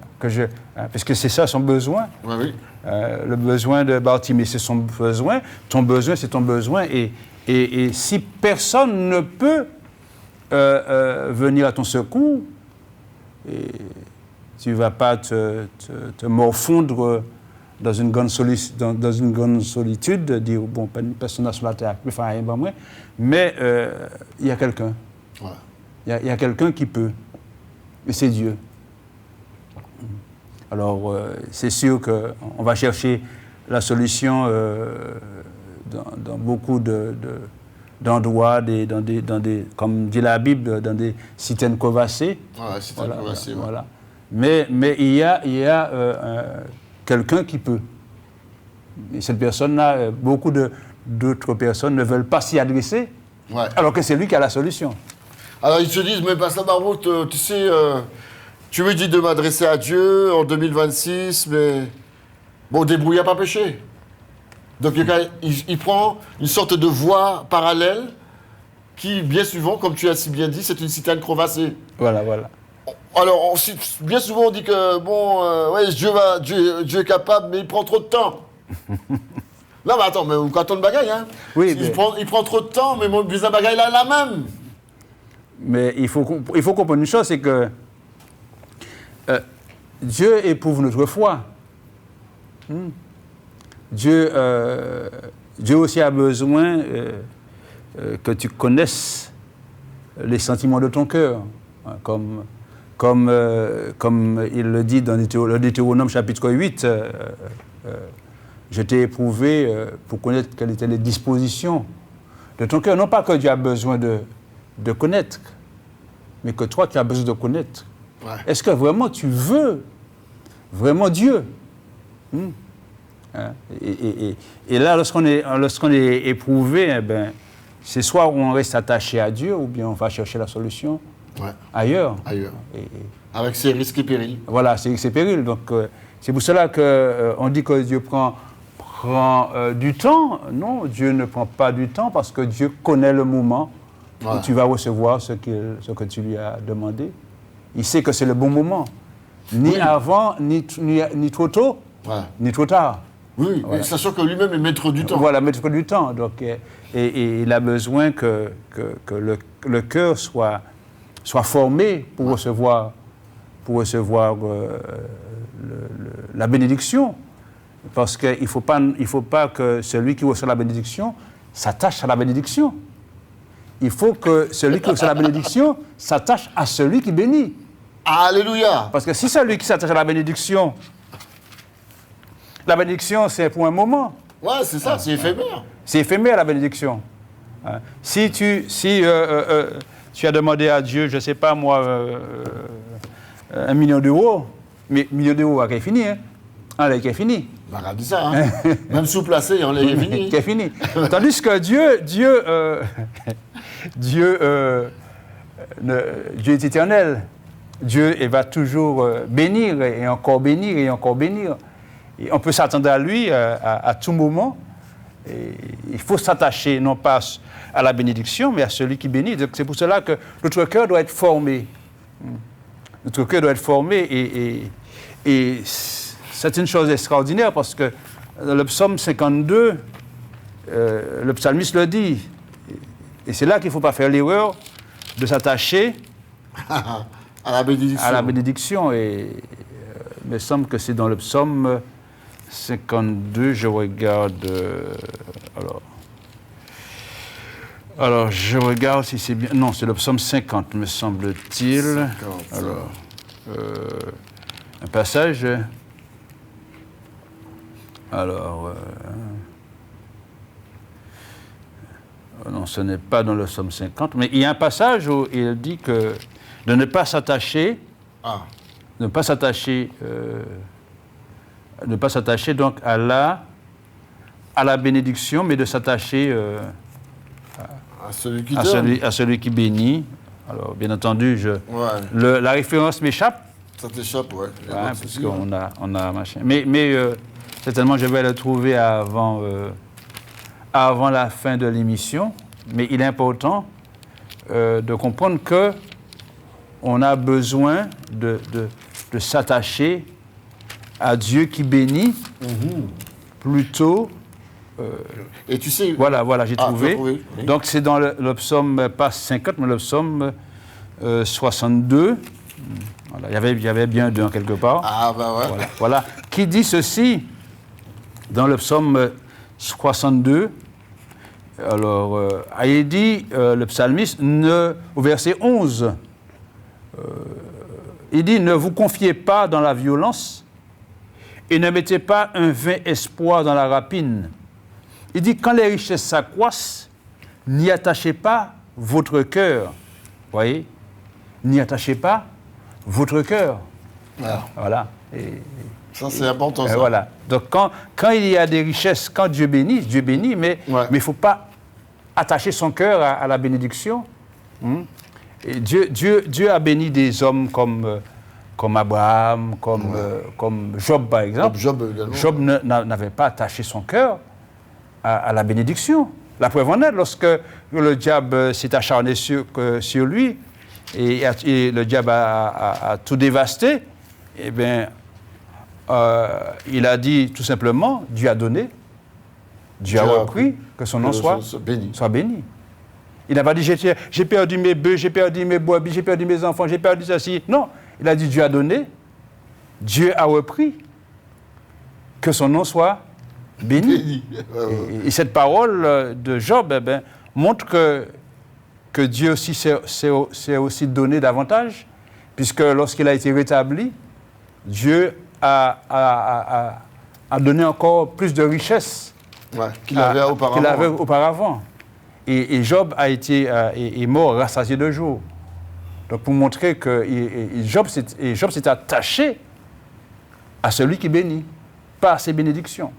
parce que c'est ça son besoin. Oui. Le besoin de Bartimée, c'est son besoin. Ton besoin, c'est ton besoin. Et si personne ne peut venir à ton secours, tu ne vas pas te morfondre dans une grande solitude, dire, bon, personne n'a sur la terre, mais il y a quelqu'un. Il y a quelqu'un qui peut. Et c'est Dieu. Alors, c'est sûr qu'on va chercher la solution dans beaucoup d'endroits, comme dit la Bible, dans des citernes crevassées. Crevassées. Voilà. Mais il y a quelqu'un qui peut. Et cette personne-là, beaucoup d'autres personnes ne veulent pas s'y adresser, alors que c'est lui qui a la solution. Alors ils se disent, mais Pasteur Barbeau, tu sais, tu me dis de m'adresser à Dieu en 2026, mais bon, débrouille à pas pécher. Donc il prend une sorte de voie parallèle qui, bien souvent, comme tu as si bien dit, c'est une citerne crevassée. Voilà. Alors, bien souvent, on dit que, Dieu est capable, mais il prend trop de temps. Non, mais attends, mais quand on le bagaille, hein. Oui, il prend trop de temps, mais mon business bagaille là, la même. Mais il faut comprendre une chose, c'est que Dieu éprouve notre foi. Dieu aussi a besoin que tu connaisses les sentiments de ton cœur, hein, comme il le dit dans le Deutéronome chapitre 8, je t'ai éprouvé pour connaître quelles étaient les dispositions de ton cœur. Non pas que Dieu a besoin de connaître, mais que toi, tu as besoin de connaître. Ouais. Est-ce que vraiment tu veux vraiment Dieu? Hein? Et là, lorsqu'on est éprouvé, c'est soit on reste attaché à Dieu ou bien on va chercher la solution ailleurs. Avec ses risques et périls. Voilà, c'est risques et périls. Donc, c'est pour cela qu'on dit que Dieu prend du temps. Non, Dieu ne prend pas du temps parce que Dieu connaît le moment où tu vas recevoir ce que tu lui as demandé. Il sait que c'est le bon moment. Ni avant, ni trop tôt, ni trop tard. Oui, voilà. Sachant que lui-même est maître du temps. Voilà, maître du temps. Donc, et il a besoin que le cœur soit formé pour recevoir la bénédiction. Parce qu'il ne faut pas que celui qui reçoit la bénédiction s'attache à la bénédiction. Il faut que celui qui reçoit la bénédiction s'attache à celui qui bénit. Alléluia! Parce que si celui qui s'attache à la bénédiction, c'est pour un moment. Ouais, c'est ça, c'est éphémère. C'est éphémère, la bénédiction. Si tu as demandé à Dieu, je ne sais pas moi, 1 million d'euros, mais 1 million d'euros, c'est fini, hein? Qui est fini. Regarde ça, hein? Même sous-placé, on est fini. Qui est fini. Tandis que Dieu est éternel. Dieu va toujours bénir et encore bénir et encore bénir. Et on peut s'attendre à lui à tout moment. Et il faut s'attacher non pas à la bénédiction, mais à celui qui bénit. Donc, c'est pour cela que notre cœur doit être formé. Notre cœur doit être formé et c'est une chose extraordinaire parce que dans le psaume 52, le psalmiste le dit. Et c'est là qu'il ne faut pas faire l'erreur de s'attacher à la bénédiction. À la bénédiction. Et il me semble que c'est dans le psaume 52, je regarde. Alors, je regarde si c'est bien. Non, c'est le psaume 50, me semble-t-il. 50. Alors, un passage. Alors. Non, ce n'est pas dans le psaume 50, mais il y a un passage où il dit que de ne pas s'attacher, ne pas s'attacher donc à la bénédiction, mais de s'attacher à celui qui donne. À celui qui bénit. Alors, bien entendu, la référence m'échappe. Ça t'échappe, ouais. Parce qu'on a machin. Mais certainement, je vais le trouver avant la fin de l'émission. Mais il est important de comprendre que on a besoin de s'attacher à Dieu qui bénit plutôt. Et tu sais. Voilà, j'ai trouvé. Oui. Donc c'est dans le psaume, pas 50, mais le psaume 62. Voilà, il y avait bien deux en quelque part. Ah, bah ouais. Voilà. Qui dit ceci dans le psaume 62. Alors, il dit, le psalmiste, au verset 11, il dit « Ne vous confiez pas dans la violence et ne mettez pas un vain espoir dans la rapine. » Il dit « Quand les richesses s'accroissent, n'y attachez pas votre cœur. » Voyez? N'y attachez pas votre cœur. Voilà. Ça, c'est important, ça. Voilà. Donc, quand il y a des richesses, quand Dieu bénit, mais il ne faut pas attacher son cœur à la bénédiction. Et Dieu a béni des hommes comme Abraham, comme Job, par exemple. Job n'avait pas attaché son cœur à la bénédiction. La preuve en est, lorsque le diable s'est acharné sur lui, et le diable a tout dévasté, eh bien, il a dit tout simplement, Dieu a donné, Dieu a repris, que son nom soit béni. Il n'a pas dit, j'ai perdu mes bœufs, j'ai perdu mes brebis, j'ai perdu mes enfants, j'ai perdu ceci. Non, il a dit, Dieu a donné, Dieu a repris, que son nom soit béni. Et cette parole de Job montre que Dieu aussi s'est aussi donné davantage, puisque lorsqu'il a été rétabli, Dieu a donné encore plus de richesses qu'il avait auparavant. Et Job est mort rassasié de jours. Donc pour montrer que Job s'est attaché à celui qui bénit, pas à ses bénédictions.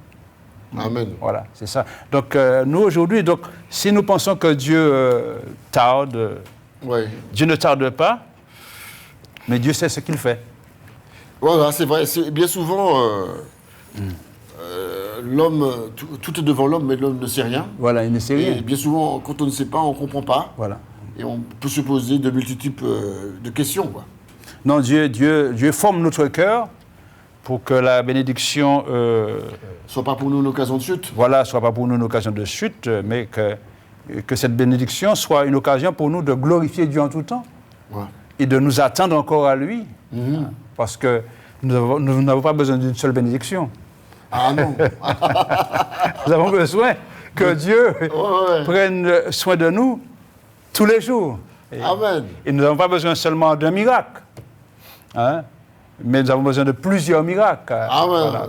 Amen. Voilà, c'est ça. Donc nous aujourd'hui, si nous pensons que Dieu tarde, Dieu ne tarde pas, mais Dieu sait ce qu'il fait. Voilà, c'est vrai. Bien souvent, l'homme, tout est devant l'homme, mais l'homme ne sait rien. Voilà, il ne sait rien. Et bien souvent, quand on ne sait pas, on ne comprend pas. Voilà. Et on peut se poser de multiples de questions, quoi. Non, Dieu forme notre cœur pour que la bénédiction soit pas pour nous une occasion de chute. Voilà, soit pas pour nous une occasion de chute, mais que cette bénédiction soit une occasion pour nous de glorifier Dieu en tout temps et de nous attendre encore à lui. Parce que nous n'avons pas besoin d'une seule bénédiction. Ah non. Nous avons besoin que Dieu prenne soin de nous tous les jours. Amen. Et nous n'avons pas besoin seulement d'un miracle, mais nous avons besoin de plusieurs miracles. Amen. Voilà,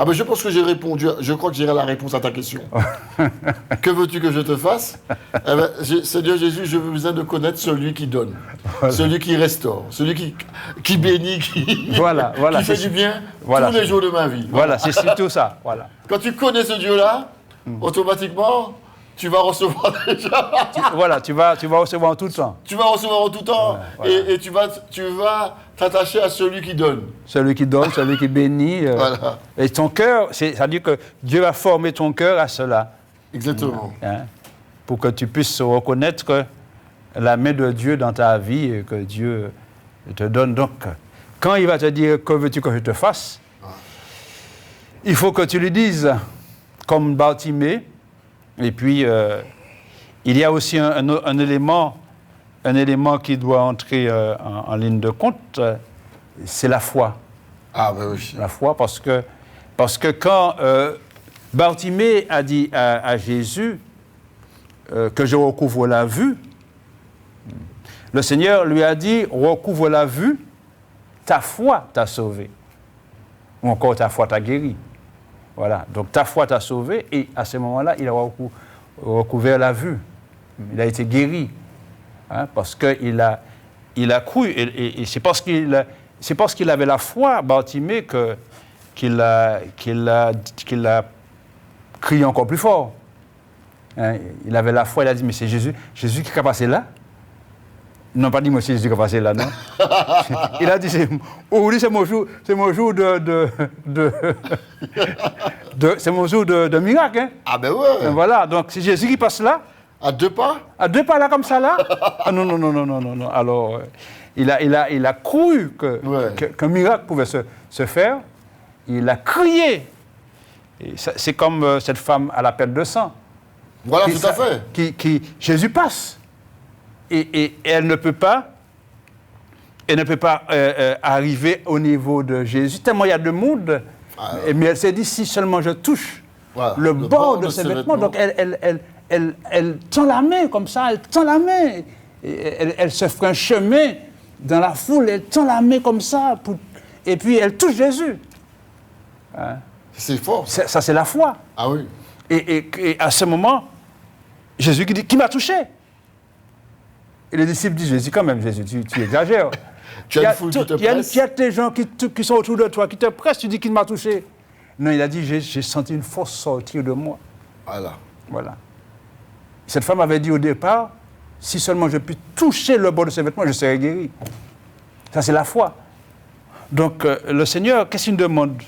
ben je pense que j'ai répondu, je crois que j'ai la réponse à ta question. Que veux-tu que je te fasse? Seigneur Jésus, je veux besoin de connaître celui qui donne, celui qui restaure, celui qui bénit, qui fait du bien tous les jours de ma vie. Voilà, c'est surtout ça. Voilà. Quand tu connais ce Dieu-là, automatiquement, tu vas recevoir déjà. Tu vas recevoir en tout temps. Tu vas recevoir en tout temps et tu vas t'attacher à celui qui donne. Celui qui donne, celui qui bénit. Et ton cœur, c'est-à-dire que Dieu va former ton cœur à cela. Exactement. Pour que tu puisses reconnaître la main de Dieu dans ta vie et que Dieu te donne. Donc, quand il va te dire « Que veux-tu que je te fasse ?» il faut que tu lui dises, comme Bartimée. Et puis, il y a aussi un élément qui doit entrer en ligne de compte, c'est la foi. Ah ben oui. La foi, parce que quand Bartimée a dit à Jésus que je recouvre la vue, le Seigneur lui a dit « Recouvre la vue, ta foi t'a sauvé. » Ou encore ta foi t'a guéri. Voilà, donc ta foi t'a sauvé et à ce moment-là, il a recouvert la vue. Il a été guéri. Parce qu'il a cru. Et c'est parce qu'il avait la foi, Bartimée, qu'il a crié encore plus fort. Il avait la foi, il a dit, mais c'est Jésus qui est passé là. Ils n'ont pas dit, moi, c'est Jésus qui est passé là, non. Il a dit, aujourd'hui, c'est mon jour c'est mon jour de miracle. Hein. Ah ben ouais. Et voilà, donc c'est Jésus qui passe là. À 2 pas? À 2 pas là, comme ça, là. Ah non. Alors, il a cru qu'un miracle pouvait se faire. Il a crié. Et c'est comme cette femme à la perte de sang. Voilà, tout à fait. Jésus passe. Et elle ne peut pas arriver au niveau de Jésus. Tellement il y a de monde. Mais elle s'est dit, si seulement je touche le bord de ses vêtements. Donc elle tend la main comme ça, elle tend la main. Elle se fait un chemin dans la foule, elle tend la main comme ça. Et puis elle touche Jésus. C'est fort. Ça, c'est la foi. Ah oui. Et à ce moment, Jésus qui dit, qui m'a touché? Et les disciples disent, Jésus, quand même, Jésus, tu exagères. Tu as une foule qui te presse. Il y a des gens qui sont autour de toi, qui te pressent, tu dis qu'il m'a touché. Non, il a dit, j'ai senti une force sortir de moi. Voilà. Cette femme avait dit au départ, si seulement je puis toucher le bord de ses vêtements, je serai guéri. Ça, c'est la foi. Donc, le Seigneur, qu'est-ce qu'il nous demande?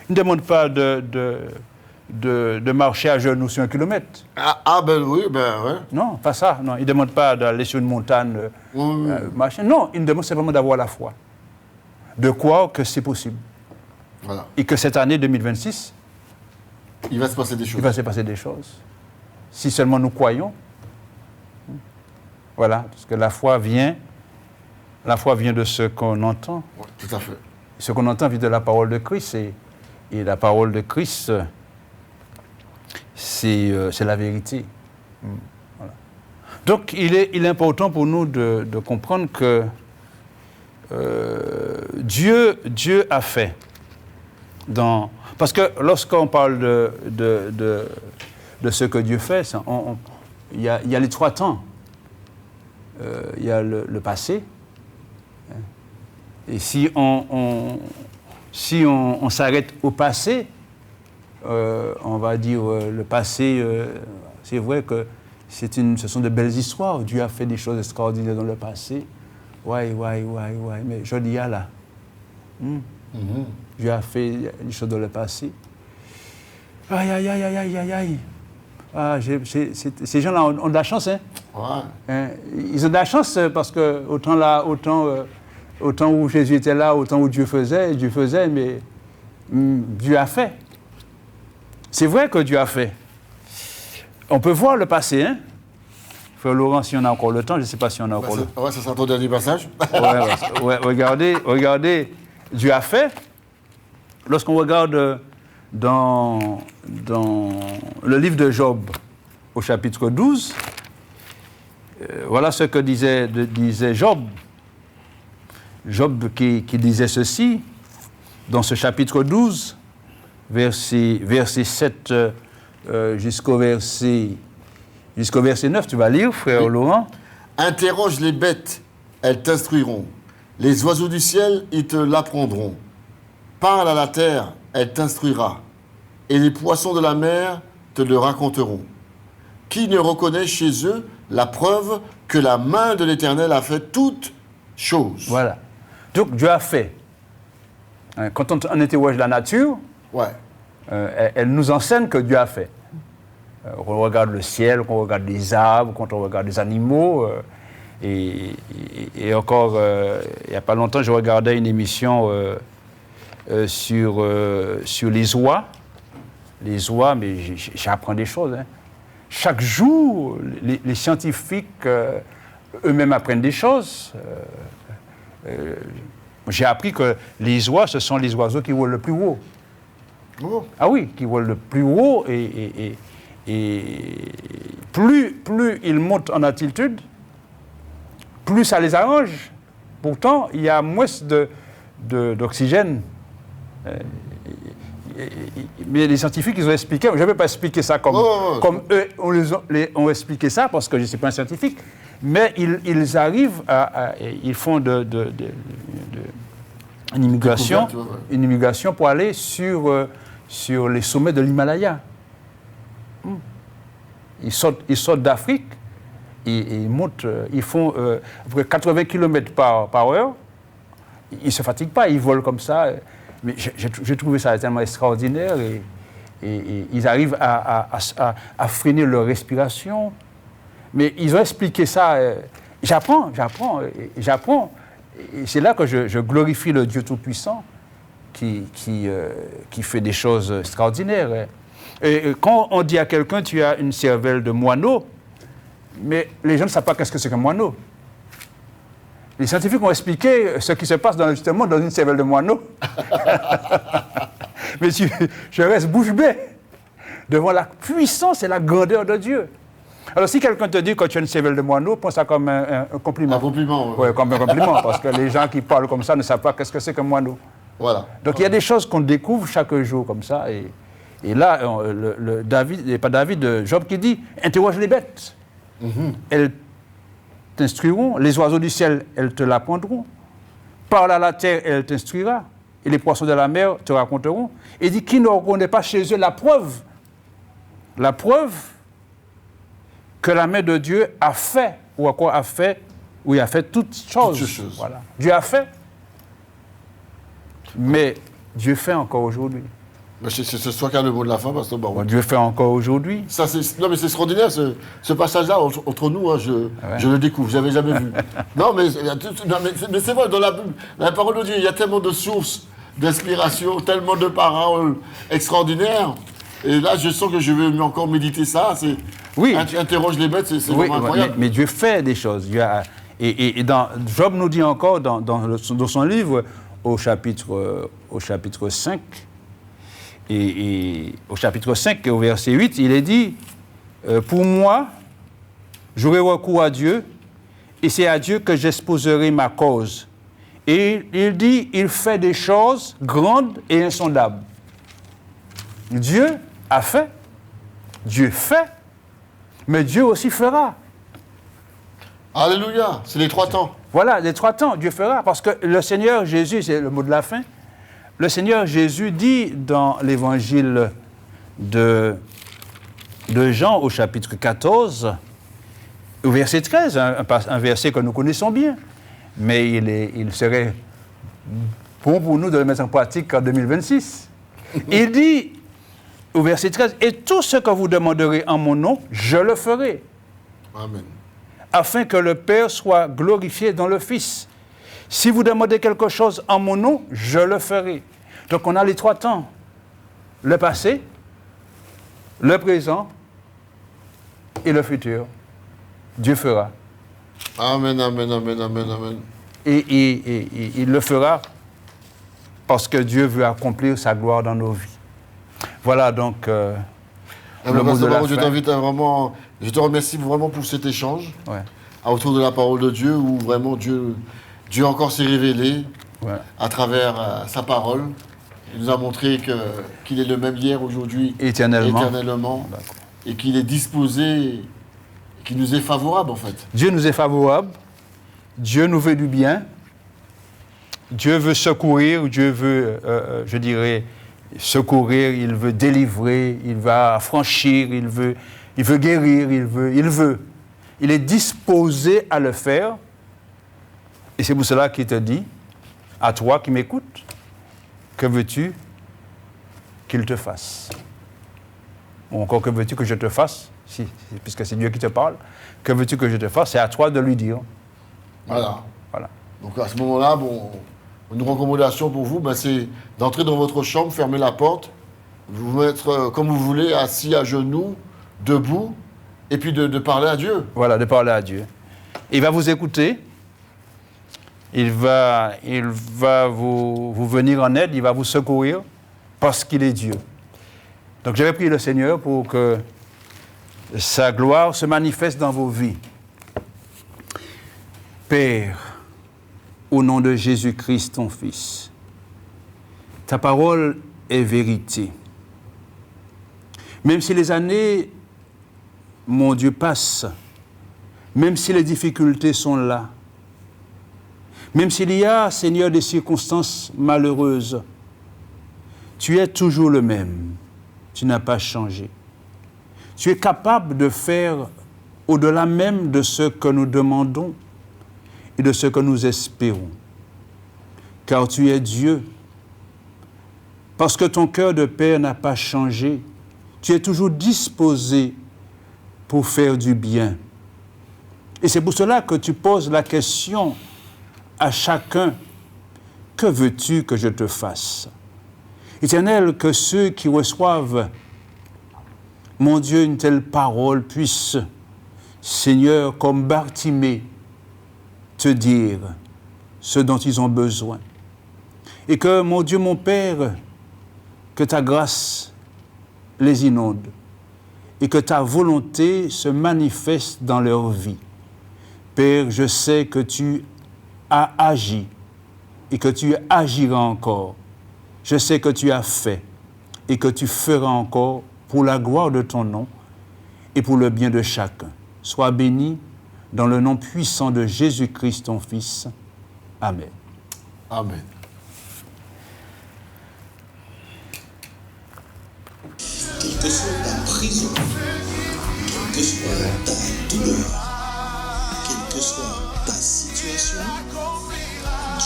Il ne demande pas de marcher à genoux sur 1 kilomètre. Ben oui, ben ouais. Non, pas ça. Non, il ne demande pas d'aller sur une montagne, marcher. Non, il nous demande simplement d'avoir la foi. De croire que c'est possible. Voilà. Et que cette année 2026, il va se passer des choses. Il va se passer des choses. Si seulement nous croyons. Voilà, parce que la foi vient de ce qu'on entend. Oui, tout à fait. Ce qu'on entend vient de la parole de Christ. Et la parole de Christ, c'est la vérité. Voilà. Donc, il est important pour nous de comprendre que Dieu a fait. Parce que lorsqu'on parle de ce que Dieu fait, il y a les 3 temps. il y a le passé. Et si on s'arrête au passé, on va dire le passé, c'est vrai que ce sont de belles histoires. Dieu a fait des choses extraordinaires dans le passé. Ouais, mais je dis là. Dieu a fait des choses dans le passé. Aïe. Ah, ces gens-là ont de la chance, hein? Ouais. Ils ont de la chance parce que autant où Jésus était là, autant où Dieu faisait, mais Dieu a fait. C'est vrai que Dieu a fait. On peut voir le passé, hein? Frère Laurent, si on a encore le temps, je ne sais pas si on a encore le temps. Ouais, ça sera ton dernier passage. Ouais, regardez, Dieu a fait. Lorsqu'on regarde dans le livre de Job, au chapitre 12, voilà ce que disait Job. Job qui disait ceci, dans ce chapitre 12, verset 7 jusqu'au verset 9, tu vas lire, frère Laurent. Interroge les bêtes, elles t'instruiront. Les oiseaux du ciel, ils te l'apprendront. Parle à la terre, elle t'instruira. Et les poissons de la mer te le raconteront. Qui ne reconnaît chez eux la preuve que la main de l'Éternel a fait toutes choses? Voilà. Donc Dieu a fait. Quand on interroge la nature, elle nous enseigne que Dieu a fait. Quand on regarde le ciel, quand on regarde les arbres, quand on regarde les animaux. Et encore, il n'y a pas longtemps, je regardais une émission sur les oies. Les oies, mais j'apprends des choses. Hein. Chaque jour, les scientifiques eux-mêmes apprennent des choses. J'ai appris que les oies, ce sont les oiseaux qui volent le plus haut. Oh. Ah oui, qui volent le plus haut et plus ils montent en altitude, plus ça les arrange. Pourtant, il y a moins d'oxygène. Mais les scientifiques, ils ont expliqué, je ne vais pas expliquer ça comme eux ont expliqué ça, parce que je ne suis pas un scientifique, mais ils arrivent ils font une immigration pour aller sur les sommets de l'Himalaya. Ils sortent d'Afrique, ils montent, ils font à peu près 80 km par heure. Ils ne se fatiguent pas, ils volent comme ça. Mais j'ai trouvé ça tellement extraordinaire et ils arrivent à freiner leur respiration. Mais ils ont expliqué ça. J'apprends. Et c'est là que je glorifie le Dieu Tout-Puissant qui fait des choses extraordinaires. Et quand on dit à quelqu'un, tu as une cervelle de moineau, mais les gens ne savent pas qu'est-ce que c'est qu'un moineau. Les scientifiques ont expliqué ce qui se passe justement dans une cervelle de moineau. Mais je reste bouche bée devant la puissance et la grandeur de Dieu. Alors si quelqu'un te dit que tu as une cervelle de moineau, prends ça comme un compliment. Un compliment, oui. Oui, comme un compliment, parce que les gens qui parlent comme ça ne savent pas qu'est-ce que c'est qu'un moineau. Voilà. Donc il y a des choses qu'on découvre chaque jour comme ça. Et là, Job qui dit, interroge les bêtes. Elles t'instruiront, les oiseaux du ciel, elles te l'apprendront. Parle à la terre, elle t'instruira. Et les poissons de la mer te raconteront. Et dit, qui ne reconnaît pas chez eux la preuve que la main de Dieu a fait, ou à quoi a fait, ou il a fait toutes choses. Voilà. Dieu a fait, mais Dieu fait encore aujourd'hui. C'est soit qu'à le mot de la fin, parce que Dieu fait encore aujourd'hui. Non, mais c'est extraordinaire, ce passage-là, entre nous, hein, je le découvre, je n'avais jamais vu. Non, mais c'est vrai, dans la parole de Dieu, il y a tellement de sources d'inspiration, tellement de paroles extraordinaires. Et là, je sens que je vais encore méditer ça. Interroge les bêtes, c'est vraiment incroyable. Mais Dieu fait des choses. Et Job nous dit encore, dans son livre, au chapitre 5, et au chapitre 5 et au verset 8, il est dit, pour moi, j'aurai recours à Dieu, et c'est à Dieu que j'exposerai ma cause. Et il dit, il fait des choses grandes et insondables. Dieu a fait, Dieu fait, mais Dieu aussi fera. Alléluia, c'est les 3 temps. Voilà, les 3 temps, Dieu fera. Parce que le Seigneur Jésus, c'est le mot de la fin, le Seigneur Jésus dit dans l'évangile de Jean au chapitre 14, au verset 13, un verset que nous connaissons bien, mais il serait bon pour nous de le mettre en pratique en 2026. Il dit au verset 13, « Et tout ce que vous demanderez en mon nom, je le ferai. » Amen. Afin que le Père soit glorifié dans le Fils. Si vous demandez quelque chose en mon nom, je le ferai. Donc on a les 3 temps. Le passé, le présent et le futur. Dieu fera. Amen, amen, amen, amen, amen. Et il le fera parce que Dieu veut accomplir sa gloire dans nos vies. Voilà donc le mot de la fin. Je t'invite à vraiment... Je te remercie vraiment pour cet échange autour de la parole de Dieu où vraiment Dieu encore s'est révélé à travers sa parole. Il nous a montré qu'il est le même hier, aujourd'hui, éternellement et qu'il est disposé, qu'il nous est favorable en fait. Dieu nous est favorable, Dieu nous veut du bien, Dieu veut secourir, Dieu veut, secourir, il veut délivrer, il va affranchir, il veut guérir, il est disposé à le faire. Et c'est pour cela qu'il te dit, à toi qui m'écoutes, que veux-tu qu'il te fasse? Ou encore, que veux-tu que je te fasse? Puisque c'est Dieu qui te parle, que veux-tu que je te fasse? C'est à toi de lui dire. Voilà. Donc à ce moment-là, une recommandation pour vous, c'est d'entrer dans votre chambre, fermer la porte, vous mettre comme vous voulez, assis à genoux, debout, et puis de parler à Dieu. Voilà, de parler à Dieu. Il va vous écouter, il va vous venir en aide, il va vous secourir, parce qu'il est Dieu. Donc j'avais prié le Seigneur pour que sa gloire se manifeste dans vos vies. Père, au nom de Jésus-Christ, ton Fils, ta parole est vérité. Même si les années, mon Dieu, passent, même si les difficultés sont là, même s'il y a, Seigneur, des circonstances malheureuses, tu es toujours le même. Tu n'as pas changé. Tu es capable de faire au-delà même de ce que nous demandons et de ce que nous espérons. Car tu es Dieu. Parce que ton cœur de Père n'a pas changé. Tu es toujours disposé pour faire du bien. Et c'est pour cela que tu poses la question à chacun, que veux-tu que je te fasse? Éternel, que ceux qui reçoivent, mon Dieu, une telle parole puissent, Seigneur, comme Bartimée, te dire ce dont ils ont besoin. Et que, mon Dieu, mon Père, que ta grâce les inonde et que ta volonté se manifeste dans leur vie. Père, je sais que tu as agi et que tu agiras encore. Je sais que tu as fait et que tu feras encore pour la gloire de ton nom et pour le bien de chacun. Sois béni dans le nom puissant de Jésus-Christ, ton Fils. Amen. Amen. Quelle que soit ta prison, quelle que soit ta douleur, quelle que soit ta situation,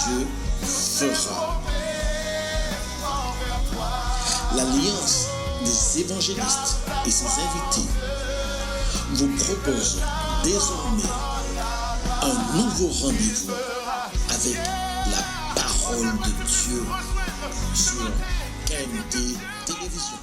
Dieu fera. L'Alliance des évangélistes et ses invités vous propose désormais un nouveau rendez-vous avec la parole de Dieu sur KMT Télévision.